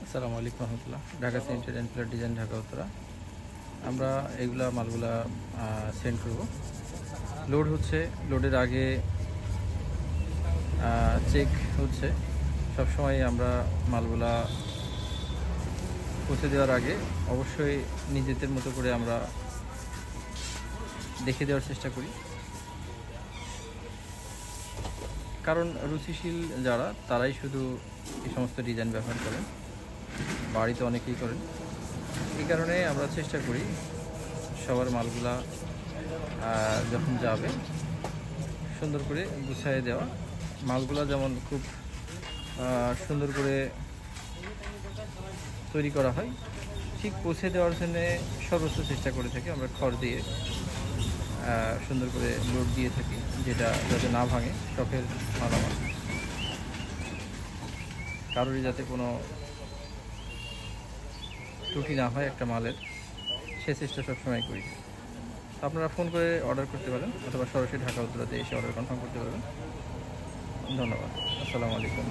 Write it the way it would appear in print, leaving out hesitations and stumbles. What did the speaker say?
আসসালামু আলাইকুম রহমতুল্লাহ। Dhaka centre and flat design, Dhaka Uttara. আমরা এগুলা মালগুলা সেন্ড করব। লোড হচ্ছে, লোডের আগে চেক হচ্ছে। সবসময় আমরা মালগুলা পৌঁছে দেওয়ার আগে অবশ্যই নিজেদের মতো করে আমরা দেখে দেওয়ার চেষ্টা করি, কারণ রুচিশীল যারা তারাই শুধু এই সমস্ত ডিজাইন ব্যবহার করেন, বাড়িতে অনেকেই করেন। এই কারণে আমরা চেষ্টা করি সবার মালগুলা যখন যাবে সুন্দর করে গুছিয়ে দেওয়া। মালগুলা যেমন খুব সুন্দর করে তৈরি করা হয়, ঠিক পৌঁছে দেওয়ার জন্য সর্বোচ্চ চেষ্টা করে থাকি। আমরা খড় দিয়ে সুন্দর করে লোড দিয়ে থাকি, যেটা যাতে না ভাঙে। শখের মালামাল, কারোরই যাতে কোনো ত্রুটি না হয় একটা মালের, সে চেষ্টা সবসময় করি। তো আপনারা ফোন করে অর্ডার করতে পারেন, অথবা সরাসরি ঢাকা উত্তরাতে এসে অর্ডার কনফার্ম করতে পারবেন। ধন্যবাদ। আসসালামু আলাইকুম।